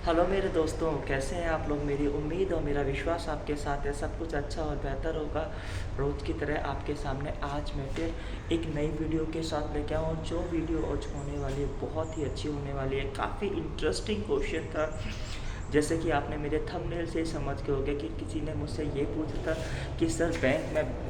Hello मेरे दोस्तों, कैसे हैं आप लोग। मेरी उम्मीद और मेरा विश्वास आपके साथ है, सब कुछ अच्छा और बेहतर होगा। रोज़ की तरह आपके सामने आज मैं फिर एक नई वीडियो के साथ लेके आऊँ। जो वीडियो आज होने वाली है बहुत ही अच्छी होने वाली है। काफ़ी इंटरेस्टिंग क्वेश्चन था। जैसे कि आपने मेरे थंबनेल से समझ के हो गया कि किसी ने मुझसे ये पूछा था कि सर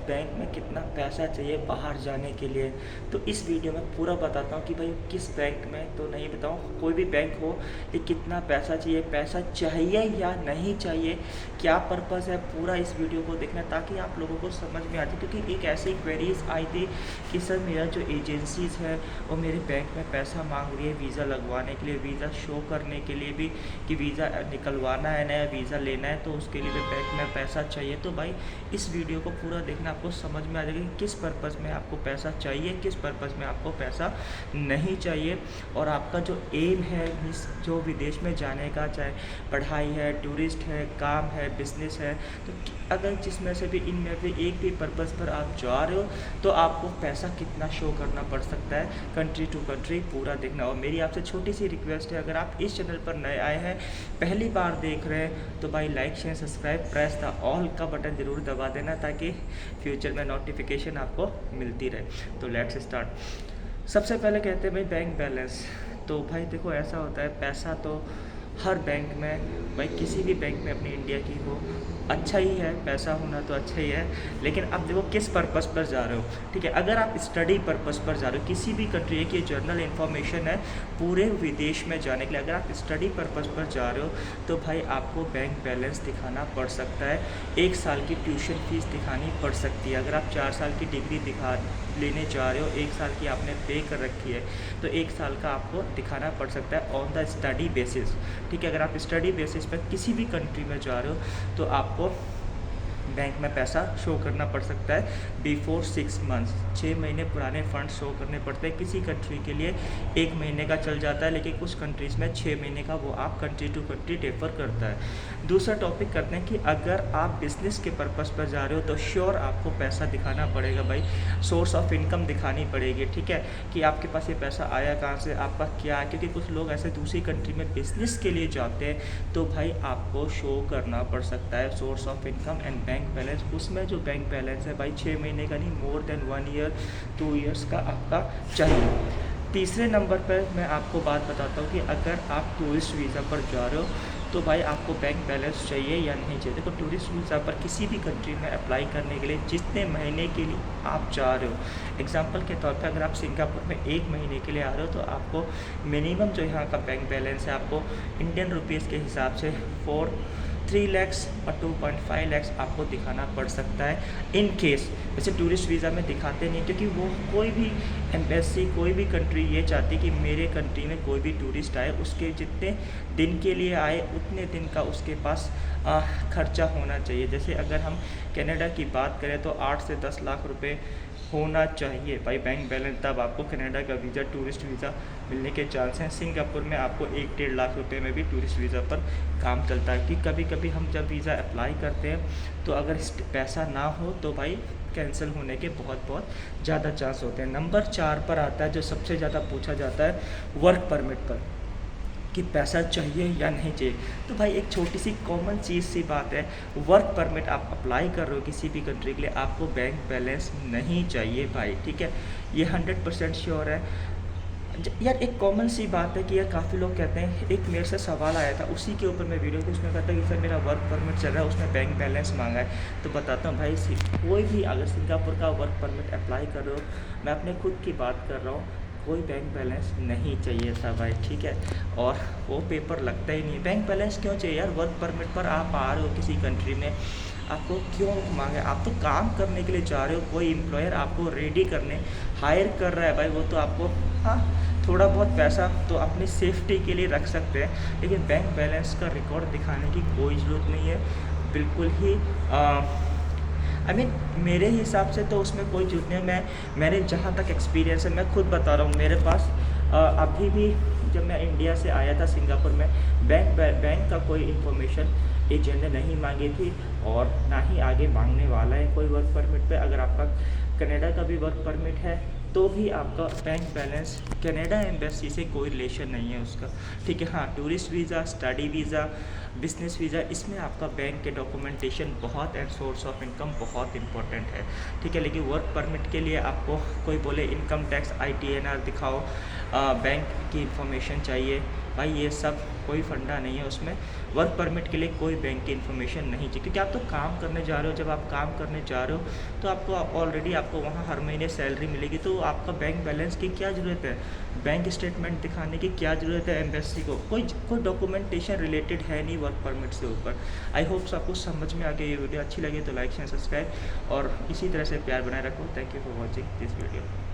बैंक में कितना पैसा चाहिए बाहर जाने के लिए। तो इस वीडियो में पूरा बताता हूँ कि भाई किस बैंक में तो नहीं बताऊँ, कोई भी बैंक हो, ये कितना पैसा चाहिए, पैसा चाहिए या नहीं चाहिए, क्या पर्पज़ है, पूरा इस वीडियो को देखना ताकि आप लोगों को समझ में आ जाए। क्योंकि एक ऐसी क्वेरीज आई थी कि सर मेरा जो एजेंसीज़ है वो मेरे बैंक में पैसा मांग रही है वीज़ा लगवाने के लिए, वीज़ा शो करने के लिए भी कि वीज़ा निकलवाना है, नया वीज़ा लेना है, तो उसके लिए भी बैंक में पैसा चाहिए। तो भाई इस वीडियो को पूरा देखना, आपको समझ में आ जाएगा कि किस पर्पज़ में आपको पैसा चाहिए, किस पर्पज़ में आपको पैसा नहीं चाहिए। और आपका जो एम है जो विदेश में जाने का, चाहे पढ़ाई है, टूरिस्ट है, काम है, बिजनेस है, तो अगर जिसमें से भी इनमें से एक भी पर्पज़ पर आप जा रहे हो तो आपको पैसा कितना शो करना पड़ सकता है, कंट्री टू कंट्री पूरा देखना। और मेरी आपसे छोटी सी रिक्वेस्ट है, अगर आप इस चैनल पर नए आए हैं, पहली बार देख रहे हैं, तो भाई like share subscribe press the all का बटन ज़रूर दबा देना ताकि फ्यूचर में नोटिफिकेशन आपको मिलती रहे। तो लेट्स स्टार्ट। सबसे पहले कहते हैं भाई बैंक बैलेंस। तो भाई देखो, ऐसा होता है पैसा तो हर बैंक में, भाई किसी भी बैंक में अपनी इंडिया की हो, अच्छा ही है, पैसा होना तो अच्छा ही है। लेकिन अब देखो किस पर्पज़ पर जा रहे हो। ठीक है, अगर आप स्टडी पर्पज़ पर जा रहे हो किसी भी कंट्री की, जर्नल इन्फॉर्मेशन है पूरे विदेश में जाने के लिए, अगर आप स्टडी पर्पज़ पर जा रहे हो तो भाई आपको बैंक बैलेंस दिखाना पड़ सकता है। 1 साल की ट्यूशन फीस दिखानी पड़ सकती है। अगर आप 4 साल की डिग्री लेने जा रहे हो, 1 साल की आपने पे कर रखी है, तो 1 साल का आपको दिखाना पड़ सकता है ऑन द स्टडी बेसिस। ठीक है, अगर आप स्टडी बेसिस पर किसी भी कंट्री में जा रहे हो तो आपको बैंक में पैसा शो करना पड़ सकता है बिफोर 6 मंथ्स। 6 महीने पुराने फंड शो करने पड़ते हैं। किसी कंट्री के लिए 1 महीने का चल जाता है, लेकिन कुछ कंट्रीज़ में 6 महीने का वो आप कंट्री टू कंट्री डिफर करता है। दूसरा टॉपिक करते हैं कि अगर आप बिज़नेस के पर्पज़ पर जा रहे हो तो श्योर आपको पैसा दिखाना पड़ेगा भाई, सोर्स ऑफ इनकम दिखानी पड़ेगी। ठीक है, कि आपके पास ये पैसा आया कहाँ से, आपका क्या है। क्योंकि कुछ लोग ऐसे दूसरी कंट्री में बिज़नेस के लिए जाते हैं, तो भाई आपको शो करना पड़ सकता है source of income and bank balance. उसमें जो बैंक बैलेंस है भाई 6 महीने का नहीं, मोर देन 1 ईयर 2 ईयर्स का आपका चाहिए। तीसरे नंबर पर मैं आपको बात बताता हूँ कि अगर आप टूरिस्ट वीज़ा पर जा रहे हो तो भाई आपको बैंक बैलेंस चाहिए या नहीं चाहिए। देखो, टूरिस्ट वीज़ा पर किसी भी कंट्री में अप्लाई करने के लिए जितने महीने के लिए आप जा रहे हो, एग्जांपल के तौर पे अगर आप सिंगापुर में 1 महीने के लिए आ रहे हो तो आपको मिनिमम जो यहाँ का बैंक बैलेंस है आपको इंडियन रुपीज़ के हिसाब से 3 लैक्स और 2.5 लैक्स आपको दिखाना पड़ सकता है इन केस। वैसे टूरिस्ट वीज़ा में दिखाते नहीं, क्योंकि वो कोई भी एम्बेसी, कोई भी कंट्री ये चाहती कि मेरे कंट्री में कोई भी टूरिस्ट आए, उसके जितने दिन के लिए आए उतने दिन का उसके पास खर्चा होना चाहिए। जैसे अगर हम कनाडा की बात करें तो 8 से 10 लाख रुपए होना चाहिए भाई बैंक बैलेंस, तब आपको कनाडा का वीज़ा, टूरिस्ट वीज़ा मिलने के चांस हैं। सिंगापुर में आपको 1-1.5 लाख रुपए में भी टूरिस्ट वीज़ा पर काम चलता है। कि कभी कभी हम जब वीज़ा अप्लाई करते हैं तो अगर पैसा ना हो तो भाई कैंसिल होने के बहुत बहुत ज़्यादा चांस होते हैं। नंबर 4 पर आता है जो सबसे ज़्यादा पूछा जाता है, वर्क परमिट पर, कि पैसा चाहिए या नहीं चाहिए। तो भाई एक छोटी सी कॉमन चीज़ सी बात है, वर्क परमिट आप अप्लाई कर रहे हो किसी भी कंट्री के लिए, आपको बैंक बैलेंस नहीं चाहिए भाई। ठीक है, ये 100% श्योर है। यार एक कॉमन सी बात है कि यार काफ़ी लोग कहते हैं, एक मेरे से सवाल आया था उसी के ऊपर मैं वीडियो थी, उसमें कहता है कि सर मेरा वर्क परमिट चल रहा है, उसने बैंक बैलेंस मांगा है। तो बताता हूँ भाई, कोई भी अगर सिंगापुर का वर्क परमिट अप्लाई कर रहे हो, मैं अपने खुद की बात कर रहा हूँ, कोई बैंक बैलेंस नहीं चाहिए था भाई। ठीक है, और वो पेपर लगता ही नहीं। बैंक बैलेंस क्यों चाहिए यार, वर्क परमिट पर आप आ रहे हो किसी कंट्री में, आपको क्यों मांगे, आप तो काम करने के लिए जा रहे हो, कोई एम्प्लॉयर आपको रेडी करने हायर कर रहा है भाई, वो तो आपको हाँ थोड़ा बहुत पैसा तो अपनी सेफ्टी के लिए रख सकते हैं, लेकिन बैंक बैलेंस का रिकॉर्ड दिखाने की कोई ज़रूरत नहीं है बिल्कुल ही। मेरे हिसाब से तो उसमें कोई जरूरत नहीं है। मैंने जहाँ तक एक्सपीरियंस है, मैं खुद बता रहा हूँ, मेरे पास अभी भी जब मैं इंडिया से आया था सिंगापुर में, बैंक का कोई इन्फॉर्मेशन एजेंट ने नहीं मांगी थी और ना ही आगे मांगने वाला है कोई वर्क परमिट पे। अगर आपका कनाडा का भी वर्क परमिट है तो भी आपका बैंक बैलेंस कनाडा एम्बेसी से कोई रिलेशन नहीं है उसका, ठीक है। हाँ, tourist visa, study visa, business visa, इसमें आपका बैंक के डॉक्यूमेंटेशन बहुत एंड सोर्स ऑफ इनकम बहुत इंपॉर्टेंट है, ठीक है। लेकिन वर्क परमिट के लिए आपको कोई बोले इनकम टैक्स ITNR दिखाओ, बैंक की इंफॉर्मेशन चाहिए, भाई ये सब कोई फंडा नहीं है उसमें। वर्क परमिट के लिए कोई बैंक की इन्फॉर्मेशन नहीं चाहिए, क्योंकि आप तो काम करने जा रहे हो। जब आप काम करने जा रहे हो तो आपको ऑलरेडी आपको वहाँ हर महीने सैलरी मिलेगी, तो आपका बैंक बैलेंस की क्या ज़रूरत है, बैंक स्टेटमेंट दिखाने की क्या ज़रूरत है एम्बेसी को। कोई डॉक्यूमेंटेशन रिलेटेड है नहीं वर्क परमिट से ऊपर। आई होप्स आपको समझ में आ गई। ये वीडियो अच्छी लगी तो लाइक शेयर सब्सक्राइब और इसी तरह से प्यार बनाए रखो। Thank you for watching this video.